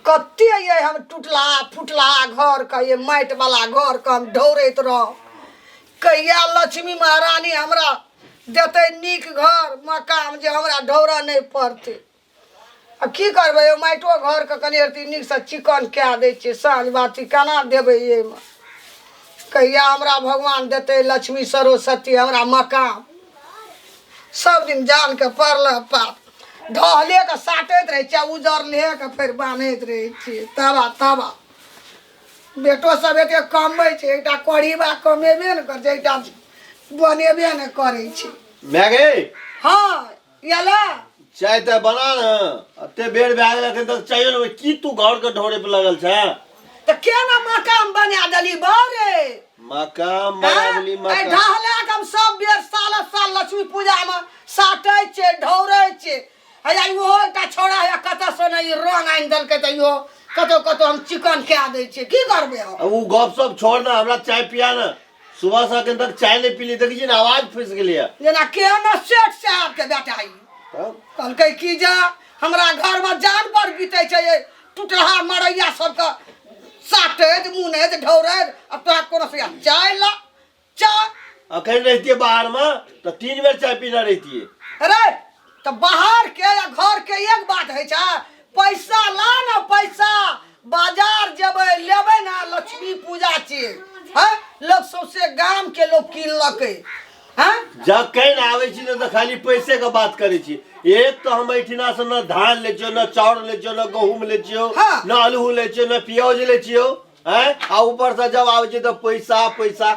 कत्ते ये हम टूटला फुटला घर का ये माटि वाला घर का हम ढौरैत रह कहिया लक्ष्मी महारानी हमरा देते नीक घर मकान जे हमरा ढौरा नहीं पड़ते। अब की करबै माटो घर के कनी रती नीक से चिकन कए दै छियै साँझ बाती केना देबै ये में कहिया हमरा भगवान देते लक्ष्मी सरस्वती हमरा मकान सब दिन जान के पड़ल पाप ढहले के साटैत रहे छियै उजरले के फिर बान्हैत रहे छियै तबा तबा बेटो सब एते कमै छै एकटा कढ़ीबा कमेबे ने कर छै एकटा बनेबे ने करै छै मैगे हाँ यला चाय त बना न अते बेर भए गेल एखन तक चाहिए न की तू घर के ढोरे पे लगल छै त केना मकान बना देली बारे मकाम बनावली मकाम ढहले के हम सब बेर साल लक्ष्मी पूजा में साटै छै ढौरै छै हैया इहो एकटा छोड़ा है कत से नहीं रंग आनि देलकै त इहो कतो कतो हम चिकन कए दै छियै की करबै हम अब वो गप सप छोड़ ना हमरा चाय पिया ना सुबह से अखन तक चाय नहीं पीली देखी ना आवाज फंस गेली है जेना केना सेठ साहब के बेटा आई कहलकै की जा हमरा घर में जान पर बीते छै ये टुटहा मरैया सब के साटैत मुनैत ढौरैत अब तोरा कोनो से चाय ला चाय अखन रहती बाहर में तो 3 बेर चाय पीना रहती है अरे तो बाहर के या घर के एक बात है छै पैसा ला ना पैसा बाजार जेबै लेबै ना लक्ष्मी पूजा छियै हैं लोग सौसे गांव के लोग किनलकै हैं जब कहीं आवे छी न तो खाली पैसे का बात करे छी एक तो हम ऐठिना से न धान ले छियो न चाउर ले छियो न गहूम ले छियो हाँ। न आलू ले छियो न प्याज ले छियो हैं आ ऊपर से जब आवे छी तो पैसा पैसा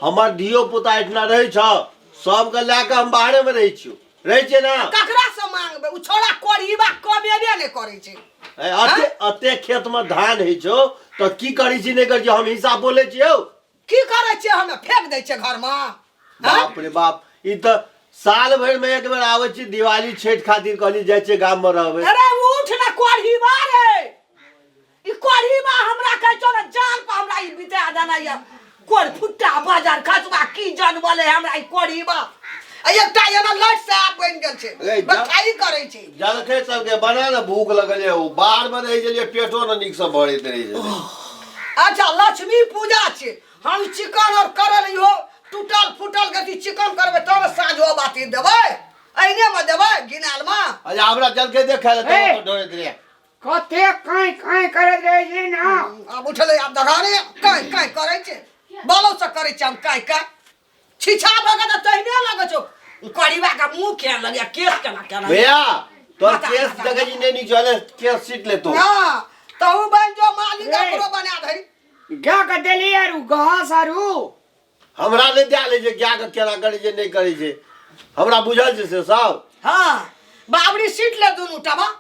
हमर धियो पुता ऐठिना रहे छ सब के लेके हम बाहरे में रहे छियो रहे छै ना ककरा से मांगबै उ छोड़ा कोढ़ीबा कमेबे नै करै छै अते अते खेत में धान है छो तो की करी छी नहीं करी छी हम हिसाब बोले छियो की करै छै हमे फेंक दै छै घर में बाप रे बाप ई तो साल भर में एक बेर आवे छी दिवाली छठ खातिर कहली जाय छै गांव में रहबै अरे उठ ना कोढ़ीबा रे ई कोढ़ीबा हमरा कहै छौ ना जान पर हमरा ई बिता देना या कोढ़ फुट्टा बाजार खसबा की जानबले हमरा ई कोढ़ीबा एकटा एना लट से आप बन गेल छै बखाई करै छै जलखे सबके बना न भूख लगले हो बाहर में रह गेलिए पेटो न निक से भरैत रह छै अच्छा लक्ष्मी पूजा छै हम चिकन और करल इहो टूटल फुटल गति चिकन करबै तब साँझो बाती देबै एने में देबै गिनाल में अच्छा हमरा जलखे देखै ले तो डरैत रह कते काई काई करत रहे छै ना अब उठले अब दगाने काई काई करै छै बालो से करै छै हम काई काई छिछा भगत तहिने लगै छौ करीबा का मुंह के लगे केस केना केना भैया तो केस जगह जी नहीं चले केस सीट ले तो हां तो बन जो मालिक करो बना धरी क्या कर देली यार घास आरू हमरा ले दे ले जे क्या के केना करै जे नहीं करै छै हमरा बुझल छै से सब हां बाबरी सीट ले दुनु टबा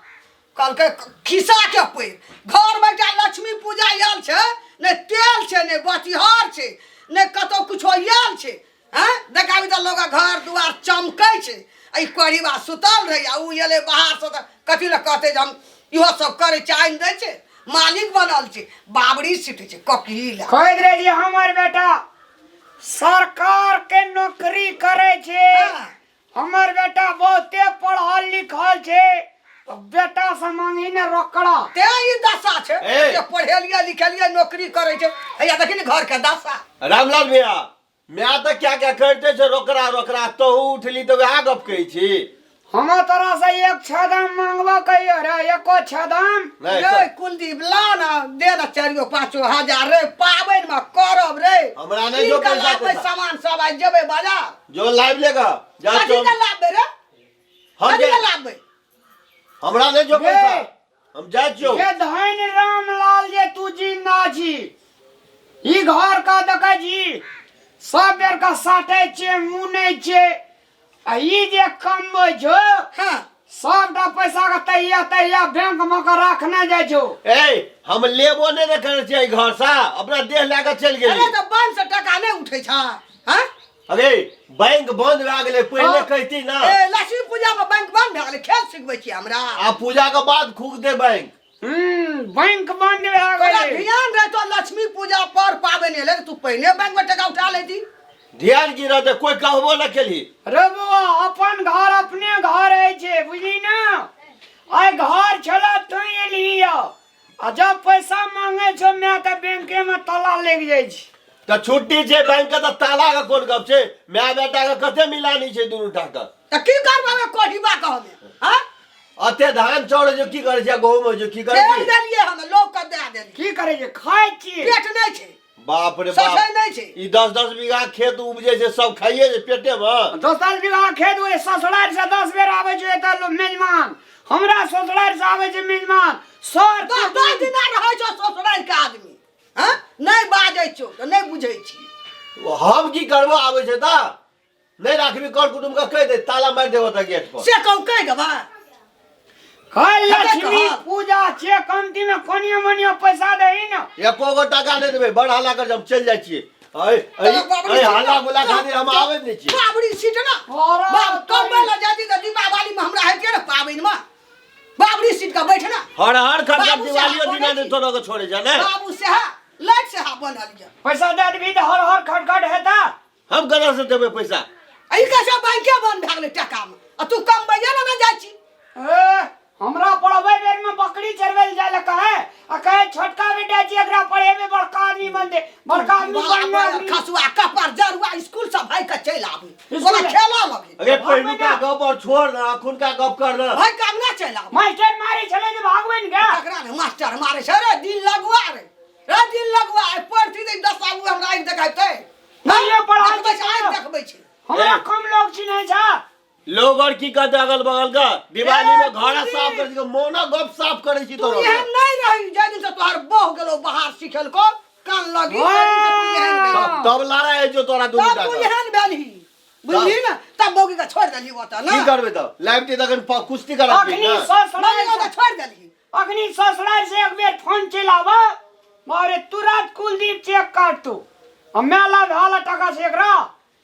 कल के खिसा के पैर घर बैठा लक्ष्मी पूजा आयल छै ने तेल छै ने बतिहार छै ने कतो कुछो आयल छै हैं देखाबी त लोग घर दुआर चमकै छै ए करीबा सुतल रही आ उ एले बाहर से त कथि ल कहते जे हम इहो सब करे चाइन दै छै मालिक बनल छै बाबरी सीट छै ककील कहत रहे जी हमर बेटा सरकार के नौकरी करे छै हमर बेटा बहुते पढ़ल लिखल छै तो बेटा से मांगी ने रोकड़ा ते ई दशा छै जे पढ़ेलिए लिखेलिए नौकरी करे छै हैया देखि ने घर के दशा रामलाल भैया मैं तो क्या क्या करते छे रोकरा रोकरा तो उठली तो वह गप कही छी हम तरह से एक छदम मांगबो कहियो रे एको छदम रे कुलदीप ला ना दे ना 4-5 हजार रे पाबन में करब रे हमरा नहीं जो पैसा पे सामान सब आ जेबे बाजार जो लाइव लेगा जा कथि के लाबे रे हम कथि के लाबे हमरा नहीं जो पैसा हम जा छियो ये धन रामलाल जे तू जिंदा छी ई घर का देखे जी सब बेर का साटे छे मुने छे आ ई जे कमबै छो हां सबटा पैसा का तैया बैंक में का रखने जाय छो ए हम लेबो नहीं न करे छै घर से अपना देह लेके चल गेली अरे तो 500 टका नहीं उठै छ हां अरे बैंक बंद भए गेलै पहले कहती ना ए लक्ष्मी पूजा में बैंक बंद भए गेलै खेल सिखबै छी हमरा आ पूजा के बाद खुक दे बैंक बैंक बंद भए तोरा गेलै ध्यान रह तो लक्ष्मी पूजा पर पाबन एले तू पहले बैंक में टका उठा लेती ध्यान की रहते कोई कहबो न केली रे बुआ अपन घर अपने घर है छे बुझली ना आय घर छला तो एलियो आ जब पैसा मांगे छो मैं तो बैंके में ताला लग जाय छी। तो छुट्टी छे बैंक के तो ताला का कोन गप छे? माय बेटा के कते मिलानी छे दुनू टा के? त की करबे कोठीबा कहमे हां अते धान चाउर जो की करे छे, गहूम जो की करे दे छे? देलिए हम लोग के दे देलिए। की करे छै? खाय छी। पेट नहीं छे, बाप रे सफाई बाप, नहीं छे। ई 10-10 बीघा खेत उपजे छे, सब खाइए जे पेटे में। 10 बीघा खेत हुए ससुराल से 10 बेर आवे छै त मेजबान, हमरा ससुराल से आवे छै मेजबान। सर 10 दिन रहे छो ससुराल के आदमी हां नहीं बाजै छो त नहीं बुझै छी। हम की करबो आवे छे त नहीं राखबी, कर कुटुम के कह दे ताला मार देबो त गेट पर। से कहू कह देबा कल कते लक्ष्मी कहब? पूजा छे, कमती में कोनिया मनिया पैसा दही न। एको गो टाका नहीं देबे, बड़ हल्ला कर जब चल जाय छिए। हल्ला गुला खातिर हम आवे नहीं छिए। बाबड़ी सीट ना अरे बाप कब ल जाती त दीपावली में हमरा है ना पाबन में बाबड़ी सीट का बैठ ना हर हर खर्चा बाबू से दिवालियो हाथ दिना बोले ने तोरा के छोड़े जाने। बाबू से हा लाइट से हा बनल जा पैसा दे देबी त हर हर खटखट हेता। हम कना से देबे पैसा? आई कैसे बैंके बंद भ गेले टका में आ तू कम बैया ना जाइ छी। ए हमरा पढ़बै बेर में बकरी चरबै जाय ल कहे आ कहे छोटका बेटा छी एकरा पढ़ेबे बड़का आदमी बन दे, बड़का आदमी बनना। खसुआ कपर जरुआ स्कूल सब भाई के चल आबी स्कूल बोला में? खेला लगे अरे पहिलू का गप और छोड़ ना, अखुन का गप कर ना। भाई काम ना चल आबी मास्टर मारे छले जे भागबन गे। एकरा ने मास्टर मारे छै रे दिन लगवा रे दिन लगवा पढ़ती दे 10 आगू हमरा आइ देखाइते नहीं पढ़ा देखबै छै आइ देखबै छै। हमरा कम लोग चिन्है छ। लोग और की कहते अगल बगल का दिवाली में घर साफ कर दी, मोना गप साफ करे छी तू तोरा। एहन नहीं रही जे दिन से तोहर बह गेलो बाहर सिखल को कान लगी जे दिन से तू एहन भेल। तब लारा है जो तोरा दुनू तब टा तू के। एहन भेलही बुझली ना तब बौगी के छोड़ देली ओता ना की करबे तब? लाइव टी तखन कुश्ती करत अखनी ना। ससुराल नहीं ओता से छोड़ देली अखनी ससुराल से एक बेर फोन चलावा मारे तुरंत कुलदीप चेक काट तू। मेला भाला टका से एकरा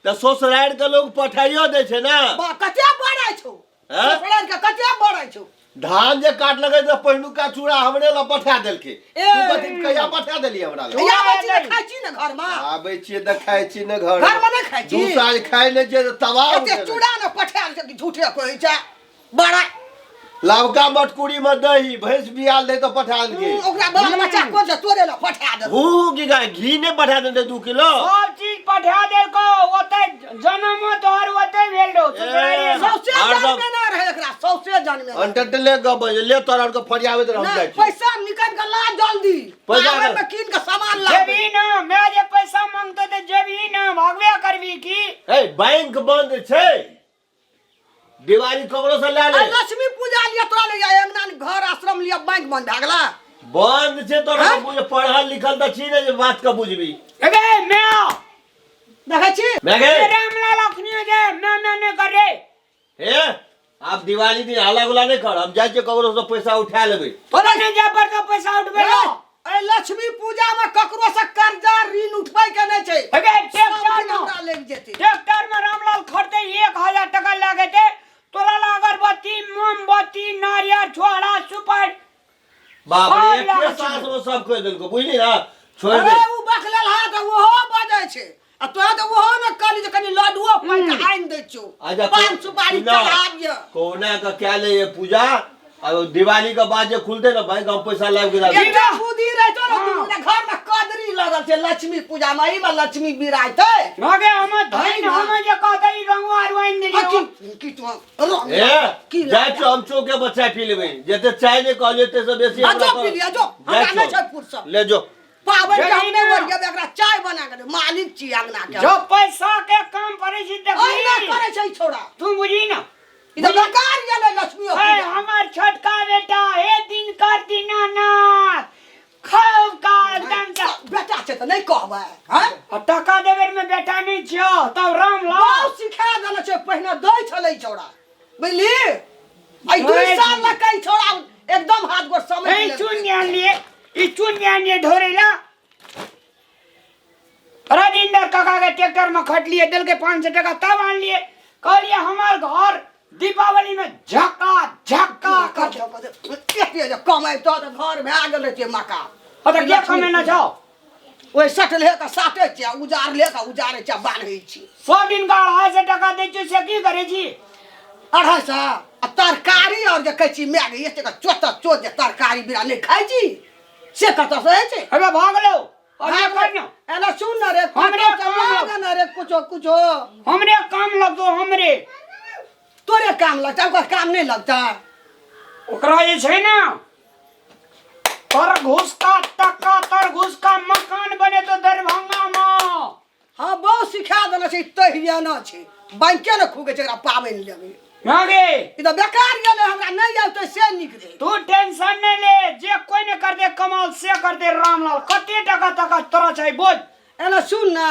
त ससुराल के लोग पठाइयो दे छे ना। बा कते बड़ाई छौ हैं? ससुराल के कते बड़ाई छौ। धान जे काट लगे त पहिलू का चूड़ा हमरे ला पठा देलके। ए। तू कथि कहिया पठा देली हमरा ला? या बच्ची के खाइ छी ना घर में आबै छिए त खाइ छी न घर। घर में नहीं खाइ छी। 2 साल खाइ नै जे तबाह हो एते गेल। चूड़ा ना पठाल छै कि झूठे कहै छै बड़ा लवका मटकुरी में दही भैंस बियाल दे तो पठा देंगे। ओकरा बाल बच्चा को से तोरे ला पठा दे हूँ की गाय घी ने पठा देते 2 किलो। सब चीज पठा दे को ओते जन्म तोहर ओते भेल दो ससुराल से। सौसे जान में ना रहे एकरा सौसे जान में अंटले गब ले तोरा के फरियावे त हम ना जाय छी। पैसा निकाल के ला जल्दी पैसा पावर ना। में कीन के सामान ला जेबी ना मैं जे पैसा मांगतो ते जेबी ना भागवे करबी की। ए बैंक बंद छे, दिवाली ककरो से ले ले। लक्ष्मी पूजा लिया तोरा ले जाए अंगना घर आश्रम लिया बैंक बंद भ गेला बंद छे तोरा हैं? बुझ पढ़ल लिखल त छी ने जे बात का बुझबी। एबे मैं देखै छी मैं गे रामलाल अखनी जे मैं ने करे हे आप दिवाली दिन हाला गुला नहीं कर, हम जाय छी ककरो से पैसा उठा लेबे। तोरा ने जे पर तो पैसा उठबे लो। ए लक्ष्मी पूजा में ककरो से कर्जा ऋण उठबै के नै छै। एबे ट्रैक्टर सब में हमरा लेग जेतै ट्रैक्टर में रामलाल खरीदे 1000 टका लागे थे। तोरा ला अगरबत्ती मोमबत्ती नारियल छोड़ा सुपारी बाप सब रे लागे एक छै। सास वो सब कह देलको बुझली ना, छोड़ दे। अरे उ बखलेल हा त ओहो बजै छै आ तोरा त ओहो न कली जे कनी लड्डुओ पाइ के आइन दै छौ आजा पान सुपारी चढ़ाबिय कोना का क्या ले ये पूजा और दिवाली के बाद जे खुलते ना बैंक हम पैसा लाग गिरा ये तो बुद्धि रहे तो ना घर में कदरी लगल छै लक्ष्मी पूजा में ई में लक्ष्मी बिराइते लगे हम धइन हम जे कहते ई रंगवा अरवाइन दे की तो ए जाय छो हम चौके बच्चा पी लेबे जेते चाय ने कह जेते से बेसी आ जो पी लिया जो हमरा नै छै फुर्सत ले जो पावन के हमने वरिया एकरा चाय बना के दे मालिक छी अंगना के जो पैसा के काम पड़े छी ओइ ना देखी करे छै ई छोड़ा तू बुझी ना। ई तो बेकार गेलै लक्ष्मी ए पूजा हमार छोटका बेटा ए दिन कर दीनानाथ खूब का एकदम से बेटा छै त नै कहबै हैं टका देबे में बेटा नहीं छियो तब रामलाल बहुत सिखा देले छै पहिने दै छलै छोड़ा बुझली आई 2 साल ला कई छोड़ा एकदम हाथ गोड़ समय ए चुन ध्यान लिए ई चुन ध्यान लिए ढोरेला राजेंद्र काका के ट्रैक्टर में खट लिए दिल के 500 टका तब आन लिए कहलिए हमार घर दीपावली में झक्का झक्का कर केते जे कमाई तो घर भए गेल रहै मका अत के कमे न जाओ ओइ सट ले के साटे छै उजार ले के उजारे छै बान्है छी 100 दिन का 250 टका दे छी से की करे छी 250 आ तरकारी और जे कहै छी मैग एते के चोत जे तरकारी बिना नै खाइ छी से कतऽ से छै अबे भाग लो अबे करनो एना सुन ना रे हमरे काम ना रे कुछो हमरे काम लगो हमरे तोरे काम लगता ओकर काम नहीं लगता ओकरा जे छै ना तर घुस का टका तर घुस का मकान बने तो दरभंगा में हाँ बहुत सिखा देना छै तहिया ना छै बैंके न खुगे छै एकरा पाबनि लेबे मागे ई तो बेकार गेले हमरा नहीं आउ तो से निक रे तू टेंशन नहीं ले जे कोई ने कर दे कमाल से कर दे रामलाल कते टका तोरा चाहिए बोल एना सुन ना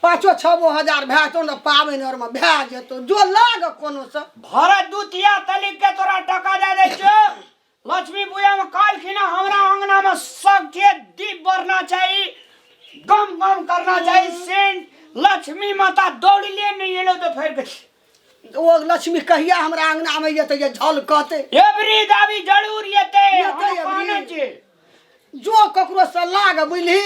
5-6 हजार भए तो ना पाबनि और में भए जेतो जो लाग कोनो से भरत दूतिया तलिक के तोरा टका दे दे छो लक्ष्मी पूजा में काल खिना हमरा अंगना में सबके दीप बरना चाहिए गम गम करना चाहिए सेंट लक्ष्मी माता दौड़ ले नहीं एलो तो फिर कुछ वो लक्ष्मी कहिया हमरा अंगना में ये तो ये झलकते एवरी दाबी जरूर येते येते हम पाने एवरी। छे जो ककरो से लाग बुझली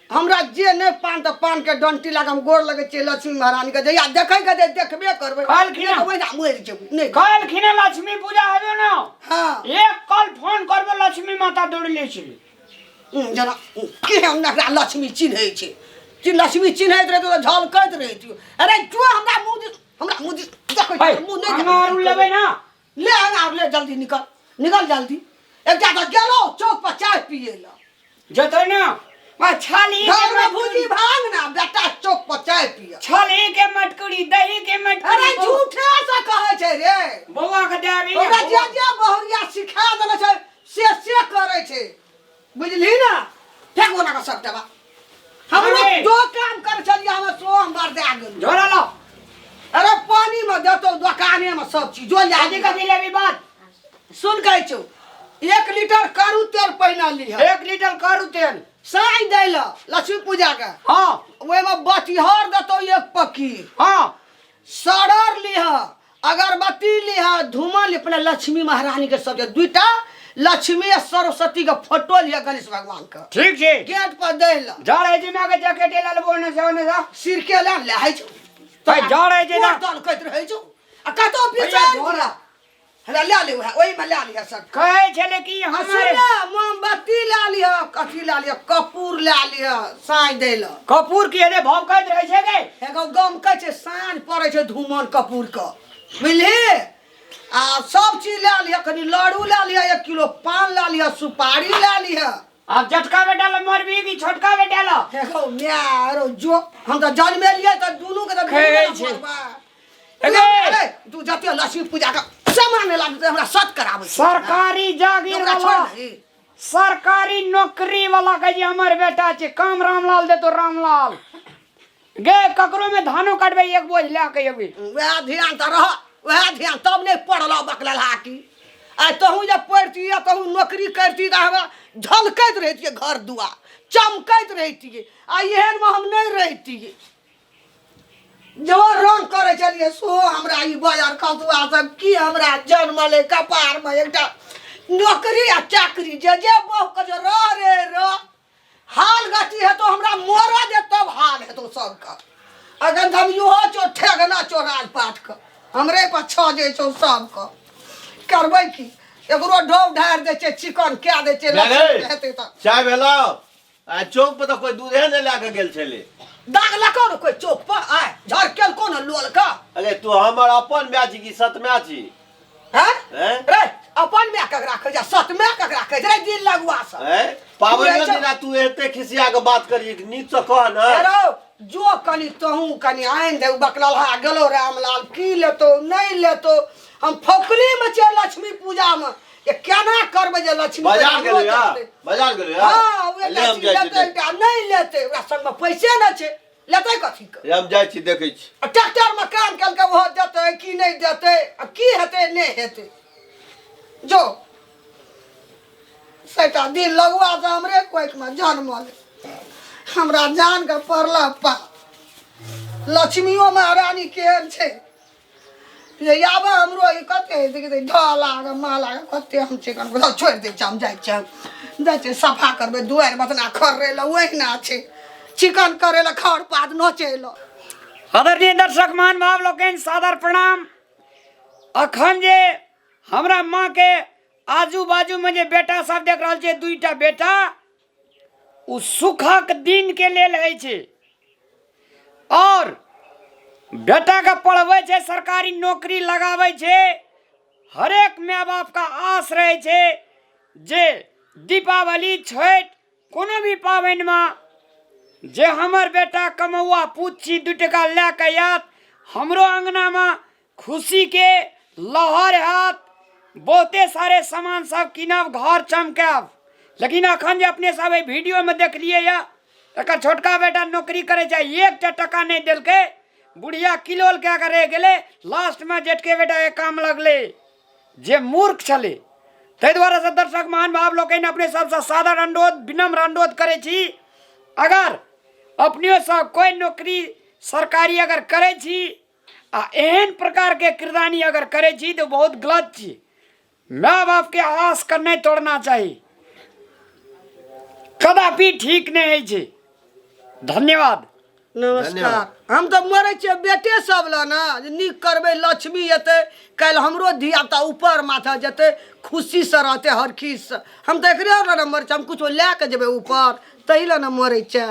हमरा जे नहीं पान तो पान के डंटी लाग हम गोर लगे छै लक्ष्मी महारानी के जया देखे के दे देखबे करबे काल खिना। ओइ ना मर जेबे नहीं काल खिना लक्ष्मी पूजा आबे ना हां एक कल फोन करबे लक्ष्मी माता दौड़ ले छी जना के हम ना लक्ष्मी चिन्है छै कि लक्ष्मी चिन्हैत रहे तो झलकैत रहे थियो अरे जो हमरा मुंह देखो भाई मुंह नहीं अंगार लेबे ना ले अंगार ले जल्दी निकल जल्दी एक जा तो गेलो चौक पर चाय पिए ला जतै ना मैं छाली घर में भूजी भांग ना बेटा चौक पर चाय पिए छाली के मटकुड़ी दही के अरे मटकुड़ी झूठे से कहे छै रे बौआ के देबी ओकरा जे बहुरिया सिखा देने छै से करे छै बुझली ना फेंक ओना का सबटा हम अरे। जो काम कर चलिए हम सो हम बार दे गेल झोरा लो अरे पानी में देतो दुकाने में सब चीज जो आदि का दिलेबी बात सुन कहे छो 1 लीटर करू तेल पहिना लिह 1 लीटर करू तेल साई दै ल लक्ष्मी पूजा के हां ओए में बतिहर देतो एक पक्की हां सड़र लिह अगरबत्ती लिह धूमल अपने लक्ष्मी महारानी के सब दुईटा लक्ष्मी और सरस्वती का फोटो लिया गणेश भगवान का ठीक छे गेट पर दे ल जाड़े जी में के जैकेट ले लेबो ने जा सिर के ले है छो भाई जाड़े जी ना तल कहत रहे छो आ कतो पीछे झोरा हला ले ले ओई में ले लिया सब कहे छले कि हमारे हमारे मोमबत्ती ले लिया कथी ले लिया कपूर ले लिया साई दे ल कपूर के रे भाव कहत रहे छे के एगो गम कहे छे साँझ पड़े छे धूमन कपूर का बुझली आ सब चीज ले लिया कनी लड्डू ले लिया 1 किलो पान ले लिया सुपारी ले लिया अब झटका बेटा ल मरबी की छोटका बेटा ल एगो म्यारो जो हम तो जन्मे लिए तो दोनों के तो खाए छे। अरे तू जते लक्ष्मी पूजा का सामान लाग हमरा सत करावे सरकारी जागीर हमरा वाला छोड़ दही। सरकारी नौकरी वाला के जे हमर बेटा छे काम रामलाल दे तो रामलाल गे ककरो में धानो काटबे एक बोझ ले के अभी वह ध्यान तो रह वह ध्यान तब नहीं पढ़ल बकलल हाकी आ तहूँ जब पढ़ती या तहूँ नौकरी करती तो हमरा झलकैत रहती घर दुआर चमकैत रहती आ एहन में हम नहीं रहती जो रंग करे चलिए सो हमरा ई बाजार कतुआ सब की हमरा जन्मले कपार में एकटा नौकरी आ चाकरी जे बहु के जो रे हाल गति है तो हमरा मोरा दे तब हाल है तो सबका अगर हम यो चो ठेगना चो राजपाट का हमरे पर छ जे छौ सबका करबै की एकरो ढोब ढार दे छै चिकन क्या दे छै हेतै त चाय भेलो आ चौक पर तो कोई दूधे ने लाके गेल छले दाग लको न कोई चौक पर आय झरकेल कोन लोल का अरे तू हमर अपन म्याची की सत म्याची हैं हैं रे अपन में कक राखे जा सत में कक राखे रे दिन लगवा स हैं पावन दिना तू एते खिसिया के बात करी नीक से कह न अरे जो कनी तहू कनी आइन दे बकललहा गेलो रामलाल की लेतो नहीं लेतो हम फोकली में छै लक्ष्मी पूजा में ये केना करबे जे लक्ष्मी बाजार गेलो या बाजार गेलो या हां वे ले हम जाय छी नहीं लेते ओकरा संग में पैसे न छै लेते कथी के हम जाय छी देखै छी ट्रैक्टर में काम कल के वो देते कि नहीं देते अब की हेते नहीं हेते जो सेटा दिन लगवा से हमरे कोई में जन्मल हमरा जान के पड़ला पा लक्ष्मीओ महारानी केहन छै ये याबा हमरो ई कते देखै ढाला के माला के कते हम चिकन को छोड़ दे हम जाय छै दे सफा करबे दुआर बतना खर्रे ल ओहिना छै चिकन करे ल खर पात नचेलो आदरणीय दर्शक मान भाव लोकन सादर प्रणाम अखन जे हमरा माँ के आजू बाजू में जे बेटा सब देख रहल छे दुईटा बेटा उ सुखक दिन के लेल है छे और बेटा के पढ़वे छे, सरकारी नौकरी लगावे छे। हरेक माँ बाप का आस रहे छे जे दीपावली छठ कोनो भी पाबन में जे हमर बेटा कमौआ पूत छी 2 टका लेके आत, हमरो अंगना में खुशी के लहर हाथ, बहुते सारे सामान सब किनब, घर चमकाब। लेकिन अखन जे अपने सब वीडियो में देख लिए या एक छोटका बेटा नौकरी करे छे, 1 टका नहीं दिलके, बुढ़िया किलोल क्या करे गेले, लास्ट में जेठके बेटा के काम लगले जे मूर्ख छले। ताहि द्वारा से दर्शक महान भाव लोग अपने सबसे सादर अनुरोध, विनम्र अनुरोध करे छी, अगर अपने सब कोई नौकरी सरकारी अगर करे छी आ एहन प्रकार के किरदानी अगर करे छी तो बहुत गलत छी। माँ बाप के आस कर नहीं तोड़ना चाहिए, कदापि ठीक नहीं है छे। धन्यवाद, नमस्कार। हम तो मरे छे बेटे सब ला ना, नीक करबे लक्ष्मी अते, कल हमरो धियापुता ऊपर माथा जते, खुशी से रहते हर चीज से। हम तो एकरे ना मरे छे, हम कुछ ले के जेबे ऊपर, तही ला ना मरे छे।